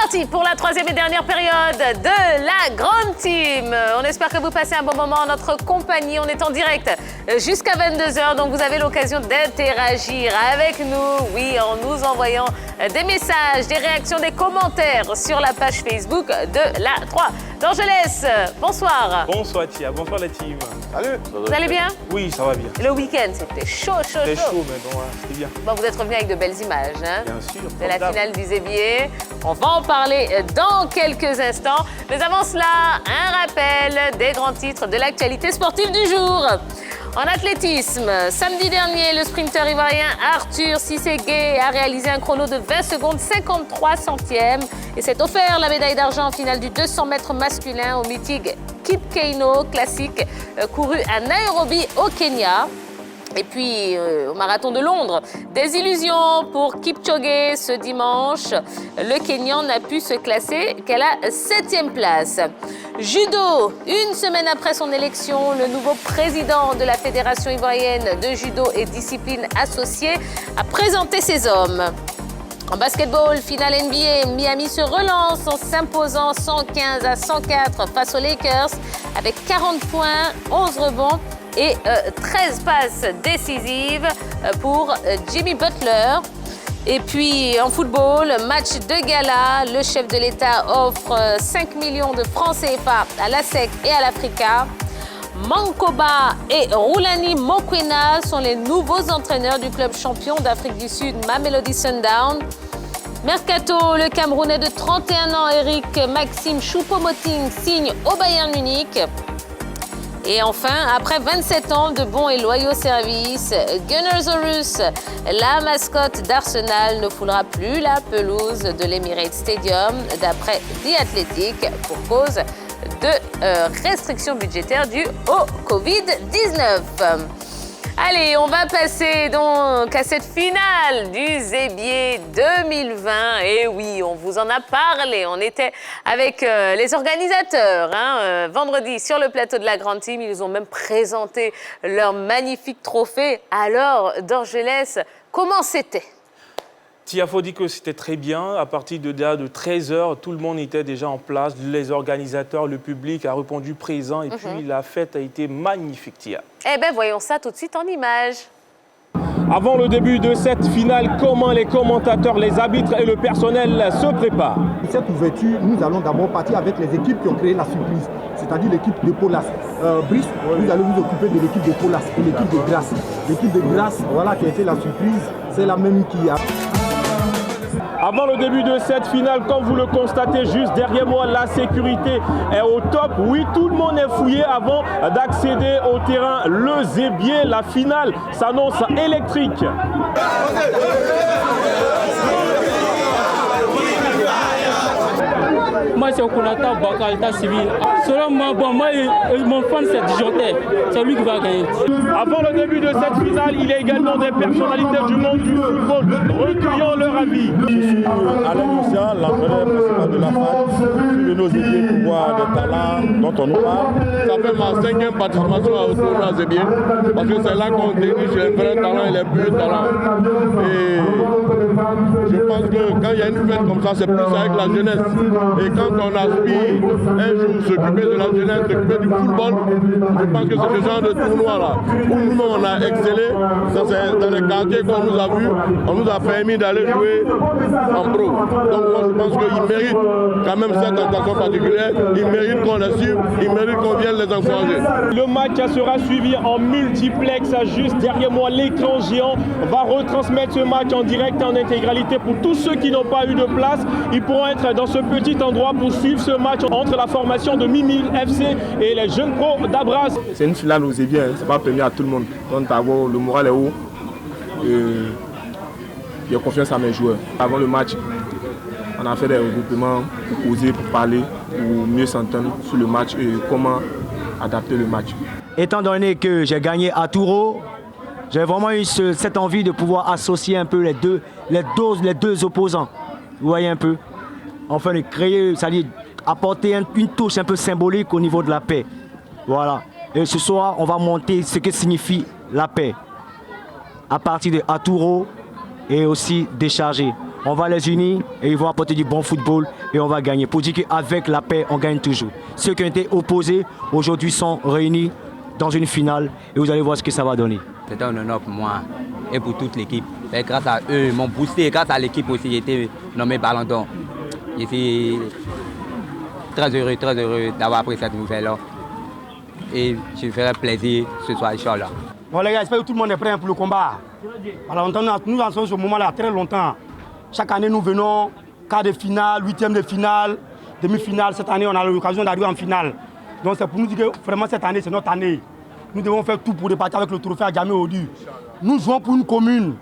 parti pour la troisième et dernière période de la grande team. On espère que vous passez un bon moment en notre compagnie. On est en direct jusqu'à 22h, donc vous avez l'occasion d'interagir avec nous, oui, en nous envoyant des messages, des réactions, des commentaires sur la page Facebook de la 3. D'Angelès, bonsoir. Bonsoir Tia, bonsoir la team. Salut. Vous allez bien? Oui, ça va bien. Le week-end, c'était chaud. C'était chaud, mais bon, c'était bien. Bon, vous êtes revenu avec de belles images, hein? Bien sûr. De la finale du Zébier. On va en parler dans quelques instants. Mais avant cela, un rappel des grands titres de l'actualité sportive du jour. En athlétisme, samedi dernier, le sprinter ivoirien Arthur Cissé-Gueye a réalisé un chrono de 20 secondes 53 centièmes et s'est offert la médaille d'argent en finale du 200 mètres masculin au mythique Kip Keino classique couru à Nairobi au Kenya. Et puis, au marathon de Londres, des illusions pour Kipchoge ce dimanche. Le Kenyan n'a pu se classer qu'à la 7e place. Judo, une semaine après son élection, le nouveau président de la Fédération ivoirienne de judo et disciplines associées a présenté ses hommes. En basketball, finale NBA, Miami se relance en s'imposant 115 à 104 face aux Lakers avec 40 points, 11 rebonds et 13 passes décisives pour Jimmy Butler. Et puis en football, match de gala, le chef de l'État offre 5 millions de francs CFA à l'ASEC et à l'Africa. Mankoba et Rulani Mokwena sont les nouveaux entraîneurs du club champion d'Afrique du Sud, Mamelodi Sundowns. Mercato, le Camerounais de 31 ans, Eric Maxime Choupo-Moting, signe au Bayern Munich. Et enfin, après 27 ans de bons et loyaux services, Gunnersaurus, la mascotte d'Arsenal, ne foulera plus la pelouse de l'Emirates Stadium, d'après The Athletic, pour cause de restrictions budgétaires dues au Covid-19. Allez, on va passer donc à cette finale du Zébier 2020. Et oui, on vous en a parlé. On était avec les organisateurs vendredi sur le plateau de la Grande Team. Ils nous ont même présenté leur magnifique trophée. Alors, d'Angelès, comment c'était? Tia, faut dire que c'était très bien. À partir de 13h, tout le monde était déjà en place. Les organisateurs, le public a répondu présent. Et puis, la fête a été magnifique, Tia. Eh bien, voyons ça tout de suite en images. Avant le début de cette finale, comment les commentateurs, les arbitres et le personnel se préparent? Cette ouverture, nous allons d'abord partir avec les équipes qui ont créé la surprise, c'est-à-dire l'équipe de Paulas. Brice, vous allez vous occuper de l'équipe de Paulas et l'équipe de Grasse. L'équipe de Grasse, voilà, qui a été la surprise, c'est la même qui a... Avant le début de cette finale, comme vous le constatez juste derrière moi, la sécurité est au top. Oui, tout le monde est fouillé avant d'accéder au terrain. Le Zébier, la finale s'annonce électrique. Moi, c'est Okonata Baka, l'état civil. Selon moi, mon fan, c'est Dijontais. C'est lui qui va gagner. Avant le début de cette finale, il y a également des personnalités du monde du football. Recueillons leur avis. Je suis Alain Lucien, l'entraîneur principal de la FAD. Je suis de nos équipes pour voir des talents dont on nous parle. Ça fait ma 5e participation au tournoi Zébier. Parce que c'est là qu'on déniche les vrais talents et les purs talents. Et je pense que quand il y a une fête comme ça, c'est plus avec la jeunesse. Et quand on aspire un jour s'occuper de la jeunesse, s'occuper du football, je pense que c'est ce genre de tournoi-là où nous, on a excellé. Dans les quartiers qu'on nous a vus, on nous a permis d'aller jouer en pro. Donc moi, je pense qu'ils méritent quand même cette attention particulière. Ils méritent qu'on les suive, ils méritent qu'on vienne les encourager. Le match sera suivi en multiplex. Juste derrière moi, l'écran géant va retransmettre ce match en direct et en intégralité pour tous ceux qui n'ont pas eu de place. Ils pourront être dans ce petit endroit pour suivre ce match entre la formation de Mimi FC et les jeunes pros d'Abras. C'est une finale aux Zébier, c'est pas permis à tout le monde. Donc d'abord, le moral est haut. J'ai confiance à mes joueurs. Avant le match, on a fait des regroupements pour causer, pour parler, pour mieux s'entendre sur le match et comment adapter le match. Étant donné que j'ai gagné à Touro, j'ai vraiment eu cette envie de pouvoir associer un peu les deux opposants. Vous voyez un peu? Enfin, de créer, c'est-à-dire apporter une touche un peu symbolique au niveau de la paix. Voilà. Et ce soir, on va monter ce que signifie la paix à partir de Atouro et aussi décharger. on va les unir et ils vont apporter du bon football et on va gagner. Pour dire qu'avec la paix, on gagne toujours. Ceux qui ont été opposés, aujourd'hui sont réunis dans une finale et vous allez voir ce que ça va donner. C'était un honneur pour moi et pour toute l'équipe. Grâce à eux, ils m'ont boosté. Grâce à l'équipe aussi, j'ai été nommé Ballon d'Or. Je suis très heureux d'avoir appris cette nouvelle-là. Et je me ferai plaisir ce soir, Inch'Allah. Bon les gars, j'espère que tout le monde est prêt pour le combat. Alors, nous en sommes ce moment-là très longtemps. Chaque année, nous venons, quart de finale, huitième de finale, demi-finale. Cette année, on a l'occasion d'arriver en finale. Donc c'est pour nous dire que vraiment cette année, c'est notre année. Nous devons faire tout pour repartir avec le trophée à Djamé Odu. Nous jouons pour une commune.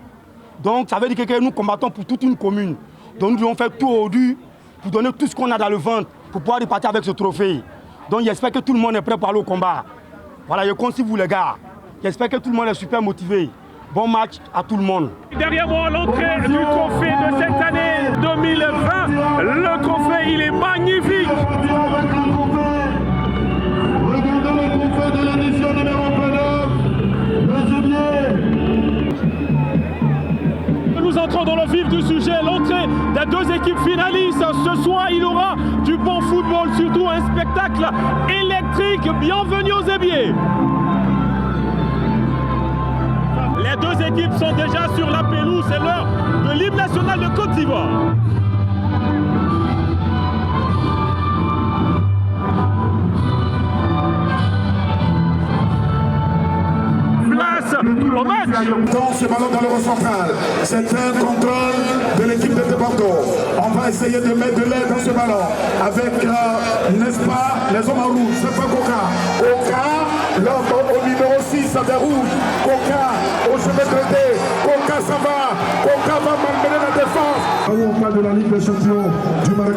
Donc ça veut dire que nous combattons pour toute une commune. Donc nous devons faire tout au Odu pour donner tout ce qu'on a dans le ventre pour pouvoir repartir avec ce trophée. Donc j'espère que tout le monde est prêt pour aller au combat. Voilà, je compte sur vous les gars. J'espère que tout le monde est super motivé. Bon match à tout le monde. Derrière moi, l'entrée du trophée de cette année 2020. Le trophée, il est magnifique. Regardons le trophée de l'édition numéro 29, le Gibier. Nous entrons dans le vif du sujet, l'entrée des deux équipes finalistes. Ce soir, il y aura du bon football, surtout un spectacle électrique. Bienvenue aux Ébiers. Les deux équipes sont déjà sur la pelouse, c'est l'heure de l'hymne national de Côte d'Ivoire. Place au match. Dans ce ballon dans le rond central, c'est un contrôle de l'équipe de Bordeaux. On va essayer de mettre de l'air dans ce ballon avec, n'est-ce pas, les hommes en rouge, c'est pas Coca. Coca, au numéro 6 des rouges. Coca, au chemin traité. Coca, ça va. Coca va malmener la défense. On parle de la Ligue des champions du Maroc.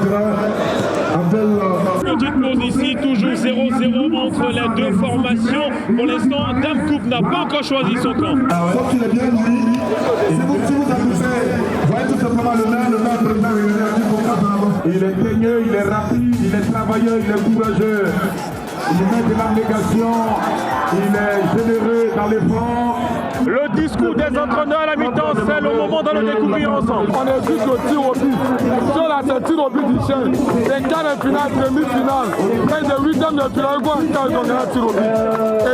Petite pause ici, toujours 0-0 entre les deux formations. Pour l'instant, Dame Coupe n'a pas encore choisi son camp. Sauf qu'il est bien lui. Et si vous accusez, voyez tout simplement le maire président il est teigneux, il est rapide, il est travailleur, il est courageux. Il met de l'abnégation, il est généreux dans l'effort. Le discours des entraîneurs à la mi-temps, c'est le moment de le découvrir ensemble. On est juste au tir au but. Si on a ce tir au but du chien, c'est quart de finale, demi-finale. Près de 8e de finale, quand on a un tir au but.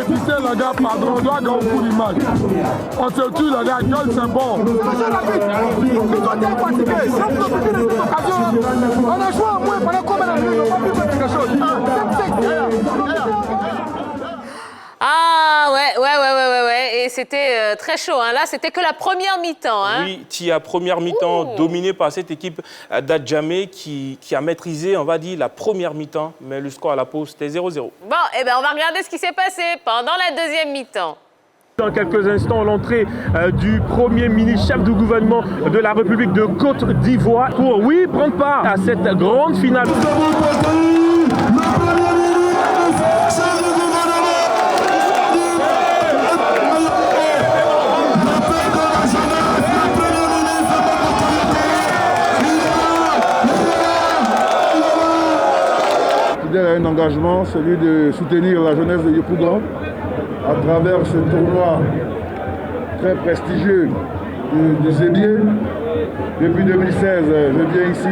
Évitez les gars, pardon, on doit gagner au bout du match. On se tue les gars, gueule c'est bon. On a joué au moins pendant combien d'années, on n'a pas pu faire quelque chose. Ah ouais. Et c'était très chaud. Hein. Là, c'était que la première mi-temps. Hein. Oui, Tia, première mi-temps dominée par cette équipe d'Adjamé qui a maîtrisé, on va dire, la première mi-temps. Mais le score à la pause, c'était 0-0. Bon, eh ben, on va regarder ce qui s'est passé pendant la deuxième mi-temps. Dans quelques instants, l'entrée du premier ministre-chef du gouvernement de la République de Côte d'Ivoire pour, oui, prendre part à cette grande finale. A un engagement, celui de soutenir la jeunesse de Yopougon à travers ce tournoi très prestigieux de Zébier. Depuis 2016, je viens ici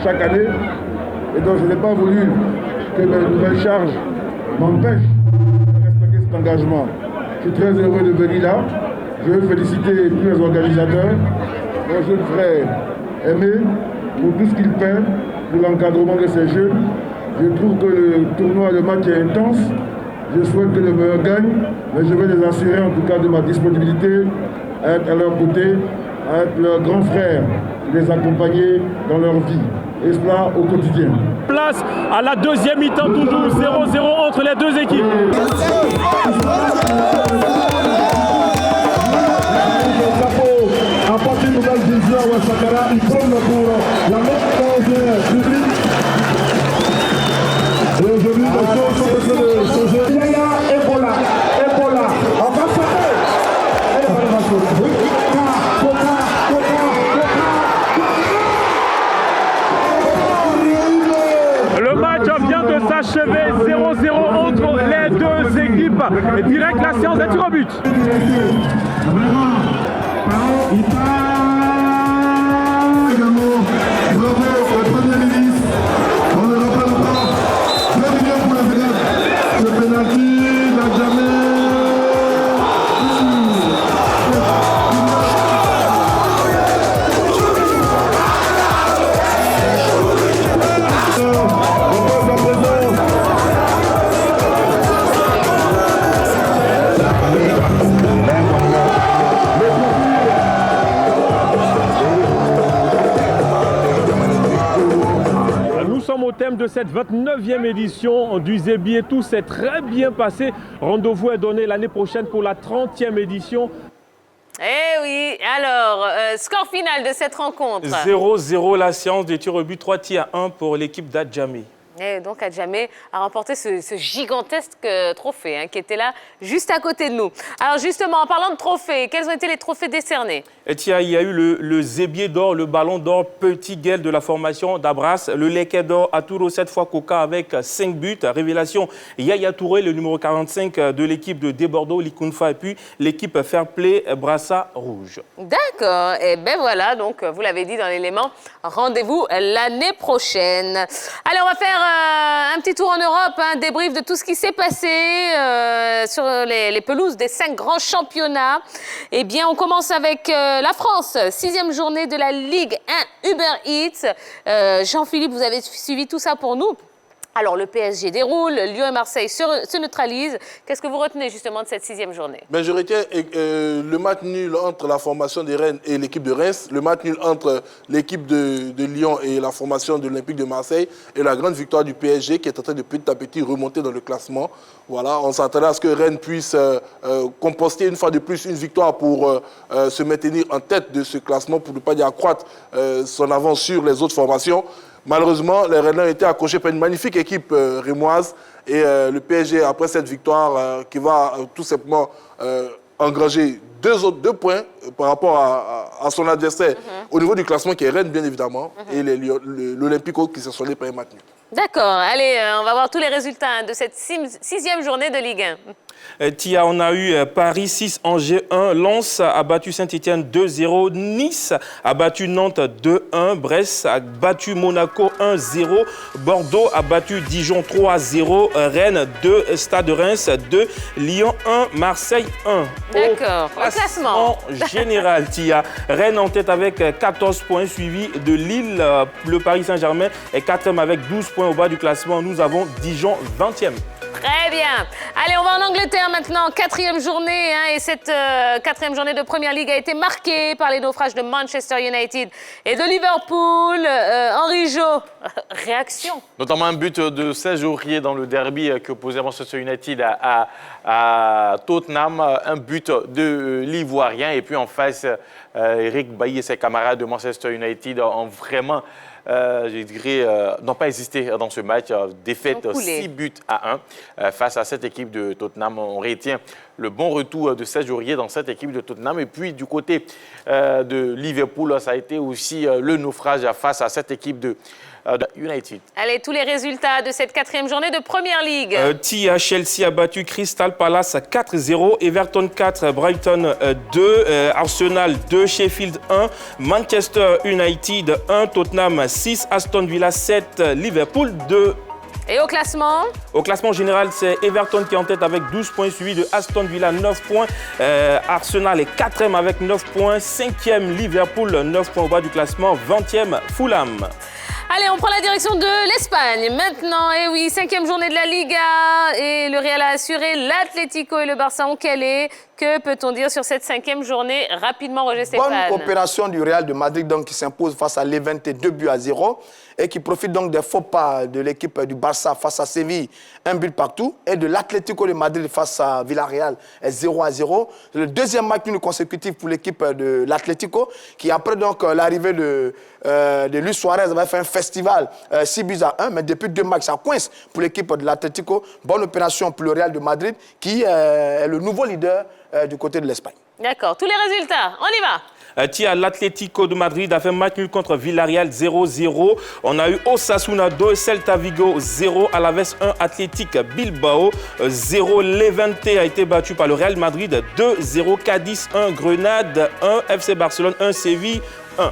chaque année et donc je n'ai pas voulu que mes nouvelles charges m'empêchent de respecter cet engagement. Je suis très heureux de venir là. Je veux féliciter tous les organisateurs, mon jeune frère Aimé, pour tout ce qu'il fait pour l'encadrement de ces jeunes. Je trouve que le tournoi, le match est intense. Je souhaite que le meilleur gagne, mais je vais les assurer en tout cas de ma disponibilité à être à leur côté, à être leur grand frère, les accompagner dans leur vie. Et cela au quotidien. Place à la deuxième mi-temps, toujours 0-0 entre les deux équipes. À partir de nouvelle vision, Ouassakara, il prend le cours. La même publique. Et aujourd'hui, les choses sont en train de changer. Yaya, Ebola. On va sauter. Le match vient de s'achever 0-0 entre les deux équipes. Direct la séance est tir au but. Il part. sommes au thème de cette 29e édition du Zébié. Tout s'est très bien passé. Rendez-vous est donné l'année prochaine pour la 30e édition. Eh oui, alors, score final de cette rencontre. 0-0 la séance des tirs au but, 3-1 pour l'équipe d'Adjamé. Et donc Adjamé a remporté ce gigantesque trophée hein, qui était là juste à côté de nous. Alors justement, en parlant de trophées, quels ont été les trophées décernés? Et tiens, il y a eu le Zébié d'or, le ballon d'or Petit Guel de la formation d'Abras, le Leket d'or Aturo, cette fois Coca avec 5 buts. Révélation, Yaya Touré, le numéro 45 de l'équipe de Desbordeaux, Likunfa, et puis l'équipe Fair Play Brassa Rouge. D'accord, et ben voilà, donc vous l'avez dit dans l'élément, rendez-vous l'année prochaine. Allez, on va faire un petit tour en Europe, un débrief de tout ce qui s'est passé sur les pelouses des 5 grands championnats. Eh bien, on commence avec la France, 6e journée de la Ligue 1 Uber Eats. Jean-Philippe, vous avez suivi tout ça pour nous. Alors, le PSG déroule, Lyon et Marseille se neutralisent. Qu'est-ce que vous retenez justement de cette 6e journée? Je retiens le match nul entre la formation des Rennes et l'équipe de Reims, le match nul entre l'équipe de Lyon et la formation de l'Olympique de Marseille et la grande victoire du PSG qui est en train de petit à petit remonter dans le classement. Voilà, on s'attendait à ce que Rennes puisse composter une fois de plus une victoire pour se maintenir en tête de ce classement, pour ne pas dire accroître son avance sur les autres formations. Malheureusement, les Rennes ont été accrochés par une magnifique équipe rémoise et le PSG, après cette victoire, qui va tout simplement engranger deux points par rapport à son adversaire au niveau du classement qui est Rennes, bien évidemment, et l'Olympico qui se sont les premiers maintenus. D'accord, allez, on va voir tous les résultats de cette 6e journée de Ligue 1. Tia, on a eu Paris 6, Angers 1, Lens a battu Saint-Etienne 2-0, Nice a battu Nantes 2-1, Brest a battu Monaco 1-0, Bordeaux a battu Dijon 3-0, Rennes 2, Stade Reims 2, Lyon 1, Marseille 1. D'accord, au classement général, Tia. Rennes en tête avec 14 points, suivi de Lille. Le Paris Saint-Germain est 4e avec 12 points au bas du classement. Nous avons Dijon 20e. Très bien. Allez, on va en Angleterre maintenant. 4e journée. Et cette 4e journée de Première Ligue a été marquée par les naufrages de Manchester United et de Liverpool. Henri Jo, réaction? Notamment un but de 16 jours dans le derby qui opposait Manchester United à Tottenham. Un but de l'Ivoirien. Et puis en face, Eric Bailly et ses camarades de Manchester United ont vraiment... je dirais, n'ont pas hésité dans ce match. Défaite 6 buts à 1 face à cette équipe de Tottenham. On retient le bon retour de Serge Aurier dans cette équipe de Tottenham. Et puis, du côté de Liverpool, ça a été aussi le naufrage face à cette équipe de United. Allez, tous les résultats de cette 4e journée de Première Ligue. Chelsea a battu Crystal Palace 4-0, Everton 4, Brighton 2, Arsenal 2, Sheffield 1, Manchester United 1, Tottenham 6, Aston Villa 7, Liverpool 2. Et au classement? Au classement général, c'est Everton qui est en tête avec 12 points, suivi de Aston Villa 9 points. Arsenal est 4e avec 9 points, 5e Liverpool 9 points au bas du classement, 20e Fulham. Allez, on prend la direction de l'Espagne. Maintenant, eh oui, 5e journée de la Liga et le Real a assuré, l'Atlético et le Barça ont calé. Que peut-on dire sur cette 5e journée? Rapidement, Roger Stéphane. Bonne opération du Real de Madrid donc, qui s'impose face à Levante 2-0 et qui profite donc des faux pas de l'équipe du Barça face à Séville, 1 but partout, et de l'Atlético de Madrid face à Villarreal, 0-0. C'est le deuxième match nul consécutif pour l'équipe de l'Atlético qui, après donc l'arrivée de Luis Suarez, avait fait un festival 6 buts à 1, mais depuis 2 matchs, ça coince pour l'équipe de l'Atlético. Bonne opération pour le Real de Madrid qui est le nouveau leader du côté de l'Espagne. D'accord, tous les résultats, on y va. Tia, l'Atlético de Madrid a fait match nul contre Villarreal 0-0. On a eu Osasuna 2, Celta Vigo 0, Alaves 1, Athletic Bilbao 0. Levante a été battu par le Real Madrid 2-0, Cadiz 1, Grenade 1, FC Barcelone 1, Séville 1.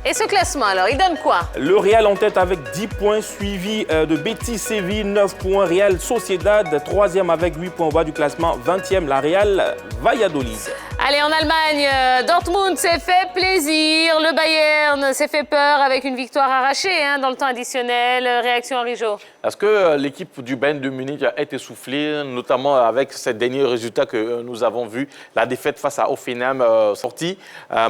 Et ce classement, alors, il donne quoi? Le Real en tête avec 10 points, suivi de Betis Séville, 9 points. Real Sociedad, 3e avec 8 points au bas du classement, 20e, la Real Valladolid. Allez, en Allemagne, Dortmund s'est fait plaisir. Le Bayern s'est fait peur avec une victoire arrachée dans le temps additionnel. Réaction à Rijo. Est-ce que l'équipe du Bayern de Munich a été essoufflée, notamment avec ces derniers résultats que nous avons vus, la défaite face à Hoffenheim sortie,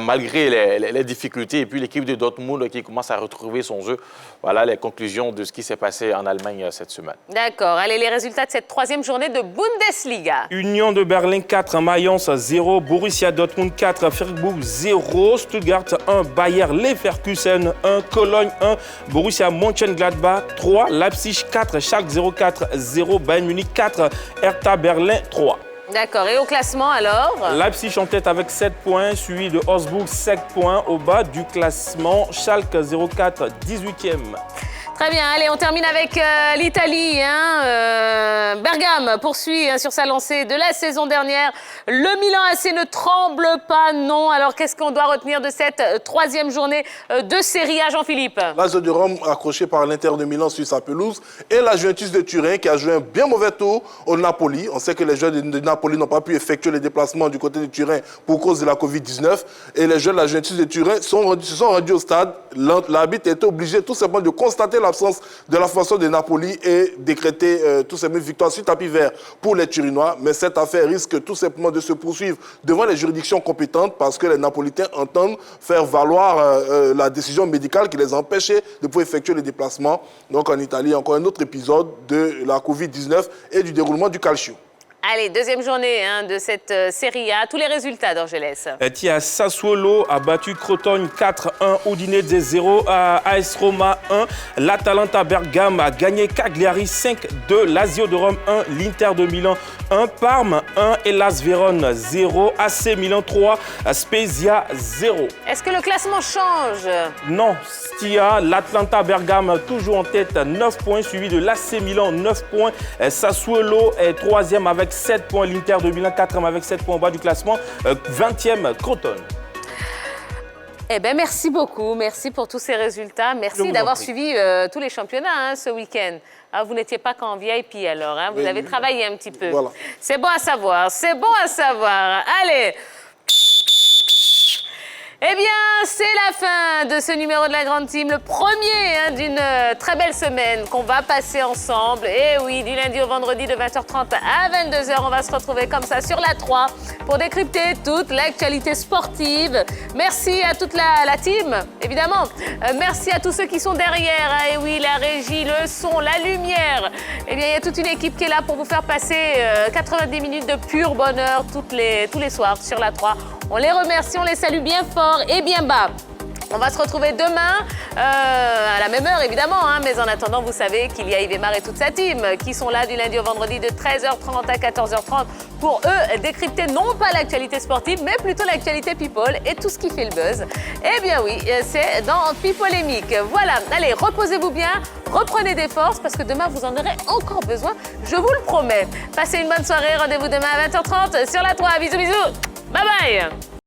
malgré les difficultés, et puis l'équipe de Dortmund qui commence à retrouver son jeu. Voilà les conclusions de ce qui s'est passé en Allemagne cette semaine. D'accord. Allez, les résultats de cette 3e journée de Bundesliga. Union de Berlin 4, Mayence 0, Borussia Dortmund 4, Freiburg 0, Stuttgart 1, Bayer Leverkusen 1, Cologne 1, Borussia Mönchengladbach 3, Leipzig 4, Schalke 04 0, Bayern Munich 4, Hertha Berlin 3. D'accord. Et au classement, alors? Leipzig en tête avec 7 points, suivi de Augsbourg 7 points. Au bas du classement, Schalke 04, 18e. Très bien, allez, on termine avec l'Italie. Bergame poursuit sur sa lancée de la saison dernière. Le Milan AC ne tremble pas, non. Alors, qu'est-ce qu'on doit retenir de cette 3e journée de Serie A, Jean-Philippe? Lazio de Rome accroché par l'Inter de Milan sur sa pelouse et la Juventus de Turin qui a joué un bien mauvais tour au Napoli. On sait que les joueurs de Napoli n'ont pas pu effectuer les déplacements du côté de Turin pour cause de la Covid-19 et les joueurs de la Juventus de Turin se sont rendus au stade. L'arbitre a été obligé tout simplement de constater l'absence de la formation de Napoli et décréter tout simplement une victoire sur tapis vert pour les Turinois. Mais cette affaire risque tout simplement de se poursuivre devant les juridictions compétentes parce que les Napolitains entendent faire valoir la décision médicale qui les empêchait de pouvoir effectuer les déplacements. Donc en Italie, encore un autre épisode de la Covid-19 et du déroulement du Calcio. Allez, 2e journée de cette Serie A. Tous les résultats d'Orgelès. Sassuolo a battu Crotone 4-1, Udinese 0, AS Roma 1, l'Atalanta Bergame a gagné Cagliari 5-2, Lazio de Rome 1, l'Inter de Milan 1, Parme 1, Hellas Vérone 0, AC Milan 3, Spezia 0. Est-ce que le classement change? Non, Stia, l'Atalanta Bergame toujours en tête, 9 points, suivi de l'AC Milan 9 points, Sassuolo est 3e avec 7 points, l'Inter de Milan 4e avec 7 points au bas du classement, 20e Crotone. Eh bien, merci beaucoup. Merci pour tous ces résultats. Merci d'avoir suivi tous les championnats ce week-end. Vous n'étiez pas qu'en VIP alors, vous avez travaillé un petit peu. Voilà. C'est bon à savoir, c'est bon à savoir. Allez. Eh bien, c'est la fin de ce numéro de la Grande Team, le premier d'une très belle semaine qu'on va passer ensemble. Et oui, du lundi au vendredi de 20h30 à 22h, on va se retrouver comme ça sur la 3 pour décrypter toute l'actualité sportive. Merci à toute la team, évidemment. Merci à tous ceux qui sont derrière. Et oui, la régie, le son, la lumière. Eh bien, il y a toute une équipe qui est là pour vous faire passer 90 minutes de pur bonheur tous les soirs sur la 3. On les remercie, on les salue bien fort et bien bas. On va se retrouver demain, à la même heure évidemment, mais en attendant, vous savez qu'il y a Yvemar et toute sa team qui sont là du lundi au vendredi de 13h30 à 14h30 pour eux décrypter non pas l'actualité sportive, mais plutôt l'actualité people et tout ce qui fait le buzz. Eh bien oui, c'est dans Pipolémique. Voilà, allez, reposez-vous bien, reprenez des forces parce que demain, vous en aurez encore besoin, je vous le promets. Passez une bonne soirée, rendez-vous demain à 20h30 sur la 3. Bisous, bisous, bye bye.